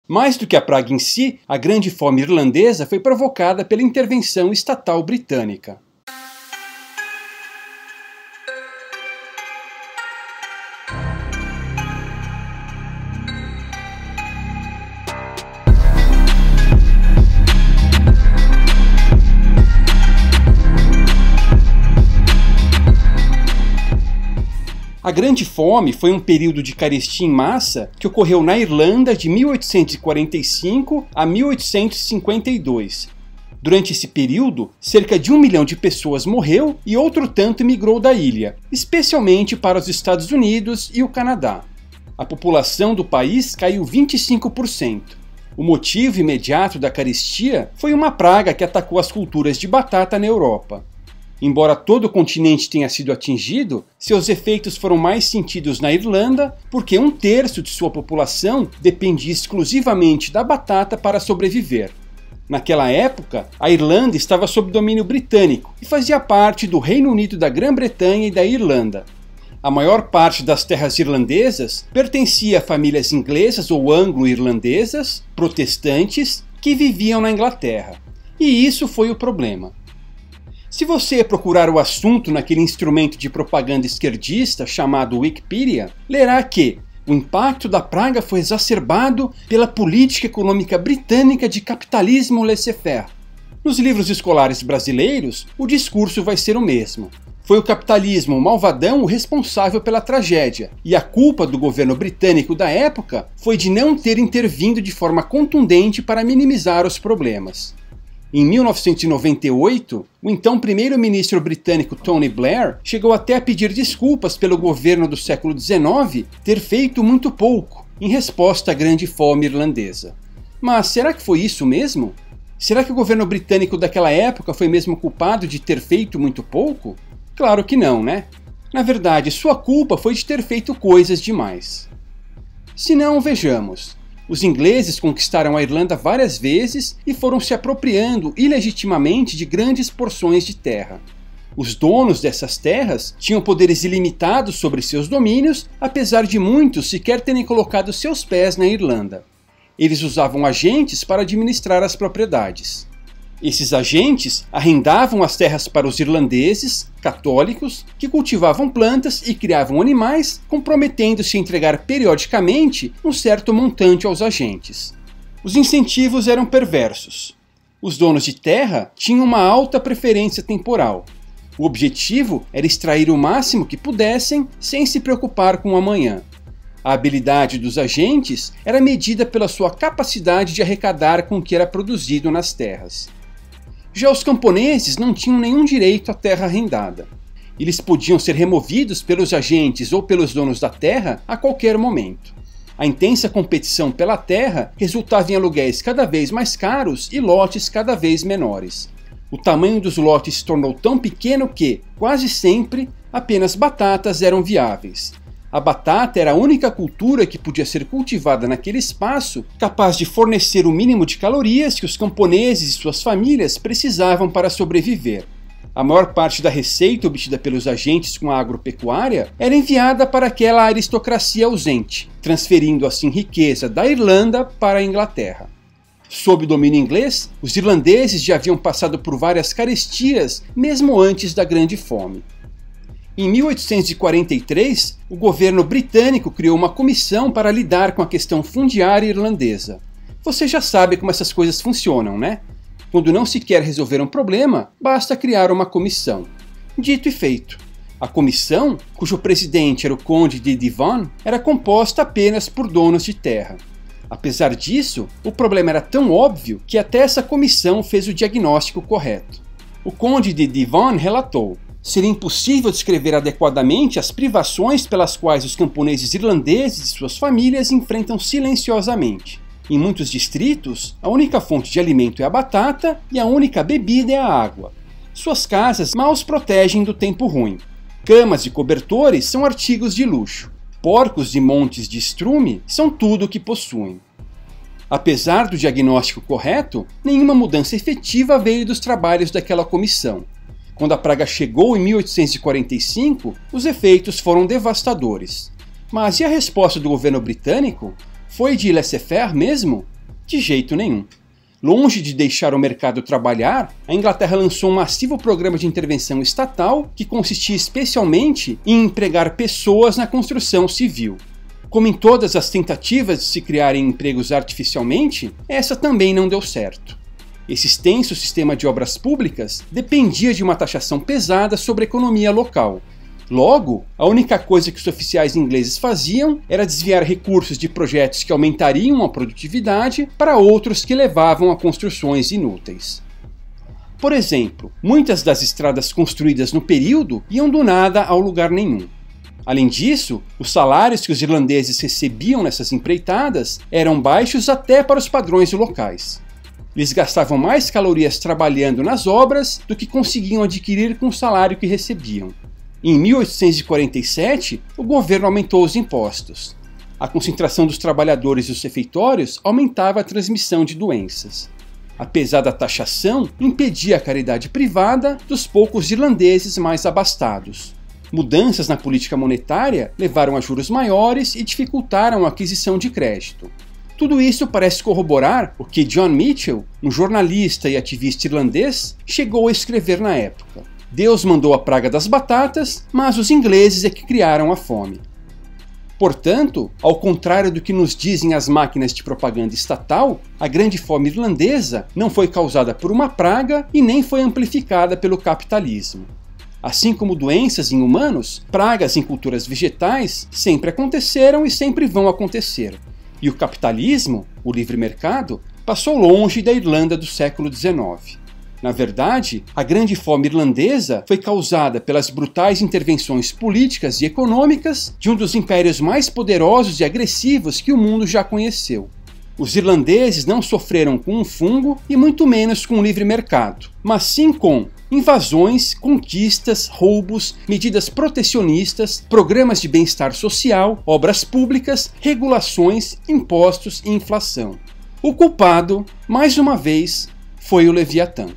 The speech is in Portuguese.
Mais do que a praga em si, a Grande Fome Irlandesa foi provocada pela intervenção estatal britânica. A Grande Fome foi um período de carestia em massa que ocorreu na Irlanda de 1845 a 1852. Durante esse período, cerca de 1 milhão de pessoas morreu e outro tanto migrou da ilha, especialmente para os Estados Unidos e o Canadá. A população do país caiu 25%. O motivo imediato da carestia foi uma praga que atacou as culturas de batata na Europa. Embora todo o continente tenha sido atingido, seus efeitos foram mais sentidos na Irlanda, porque 1/3 de sua população dependia exclusivamente da batata para sobreviver. Naquela época, a Irlanda estava sob domínio britânico e fazia parte do Reino Unido da Grã-Bretanha e da Irlanda. A maior parte das terras irlandesas pertencia a famílias inglesas ou anglo-irlandesas, protestantes, que viviam na Inglaterra. E isso foi o problema. Se você procurar o assunto naquele instrumento de propaganda esquerdista chamado Wikipedia, lerá que o impacto da praga foi exacerbado pela política econômica britânica de capitalismo laissez-faire. Nos livros escolares brasileiros, o discurso vai ser o mesmo. Foi o capitalismo malvadão o responsável pela tragédia, e a culpa do governo britânico da época foi de não ter intervindo de forma contundente para minimizar os problemas. Em 1998, o então primeiro-ministro britânico Tony Blair chegou até a pedir desculpas pelo governo do século XIX ter feito muito pouco em resposta à Grande Fome Irlandesa. Mas será que foi isso mesmo? Será que o governo britânico daquela época foi mesmo culpado de ter feito muito pouco? Claro que não, né? Na verdade, sua culpa foi de ter feito coisas demais. Se não, vejamos. Os ingleses conquistaram a Irlanda várias vezes e foram se apropriando ilegitimamente de grandes porções de terra. Os donos dessas terras tinham poderes ilimitados sobre seus domínios, apesar de muitos sequer terem colocado seus pés na Irlanda. Eles usavam agentes para administrar as propriedades. Esses agentes arrendavam as terras para os irlandeses, católicos, que cultivavam plantas e criavam animais, comprometendo-se a entregar periodicamente um certo montante aos agentes. Os incentivos eram perversos. Os donos de terra tinham uma alta preferência temporal. O objetivo era extrair o máximo que pudessem sem se preocupar com o amanhã. A habilidade dos agentes era medida pela sua capacidade de arrecadar com o que era produzido nas terras. Já os camponeses não tinham nenhum direito à terra arrendada. Eles podiam ser removidos pelos agentes ou pelos donos da terra a qualquer momento. A intensa competição pela terra resultava em aluguéis cada vez mais caros e lotes cada vez menores. O tamanho dos lotes se tornou tão pequeno que, quase sempre, apenas batatas eram viáveis. A batata era a única cultura que podia ser cultivada naquele espaço, capaz de fornecer o mínimo de calorias que os camponeses e suas famílias precisavam para sobreviver. A maior parte da receita obtida pelos agentes com a agropecuária era enviada para aquela aristocracia ausente, transferindo assim riqueza da Irlanda para a Inglaterra. Sob o domínio inglês, os irlandeses já haviam passado por várias carestias mesmo antes da Grande Fome. Em 1843, o governo britânico criou uma comissão para lidar com a questão fundiária irlandesa. Você já sabe como essas coisas funcionam, né? Quando não se quer resolver um problema, basta criar uma comissão. Dito e feito. A comissão, cujo presidente era o Conde de Devon, era composta apenas por donos de terra. Apesar disso, o problema era tão óbvio que até essa comissão fez o diagnóstico correto. O Conde de Devon relatou: seria impossível descrever adequadamente as privações pelas quais os camponeses irlandeses e suas famílias enfrentam silenciosamente. Em muitos distritos, a única fonte de alimento é a batata e a única bebida é a água. Suas casas mal os protegem do tempo ruim. Camas e cobertores são artigos de luxo. Porcos e montes de estrume são tudo o que possuem. Apesar do diagnóstico correto, nenhuma mudança efetiva veio dos trabalhos daquela comissão. Quando a praga chegou em 1845, os efeitos foram devastadores. Mas e a resposta do governo britânico? Foi de laissez-faire mesmo? De jeito nenhum. Longe de deixar o mercado trabalhar, a Inglaterra lançou um massivo programa de intervenção estatal que consistia especialmente em empregar pessoas na construção civil. Como em todas as tentativas de se criarem empregos artificialmente, essa também não deu certo. Esse extenso sistema de obras públicas dependia de uma taxação pesada sobre a economia local. Logo, a única coisa que os oficiais ingleses faziam era desviar recursos de projetos que aumentariam a produtividade para outros que levavam a construções inúteis. Por exemplo, muitas das estradas construídas no período iam do nada ao lugar nenhum. Além disso, os salários que os irlandeses recebiam nessas empreitadas eram baixos até para os padrões locais. Eles gastavam mais calorias trabalhando nas obras do que conseguiam adquirir com o salário que recebiam. Em 1847, o governo aumentou os impostos. A concentração dos trabalhadores e os refeitórios aumentava a transmissão de doenças. A pesada taxação impedia a caridade privada dos poucos irlandeses mais abastados. Mudanças na política monetária levaram a juros maiores e dificultaram a aquisição de crédito. Tudo isso parece corroborar o que John Mitchell, um jornalista e ativista irlandês, chegou a escrever na época. Deus mandou a praga das batatas, mas os ingleses é que criaram a fome. Portanto, ao contrário do que nos dizem as máquinas de propaganda estatal, a grande fome irlandesa não foi causada por uma praga e nem foi amplificada pelo capitalismo. Assim como doenças em humanos, pragas em culturas vegetais sempre aconteceram e sempre vão acontecer. E o capitalismo, o livre mercado, passou longe da Irlanda do século XIX. Na verdade, a grande fome irlandesa foi causada pelas brutais intervenções políticas e econômicas de um dos impérios mais poderosos e agressivos que o mundo já conheceu. Os irlandeses não sofreram com um fungo e muito menos com o livre mercado, mas sim com invasões, conquistas, roubos, medidas protecionistas, programas de bem-estar social, obras públicas, regulações, impostos e inflação. O culpado, mais uma vez, foi o Leviatã.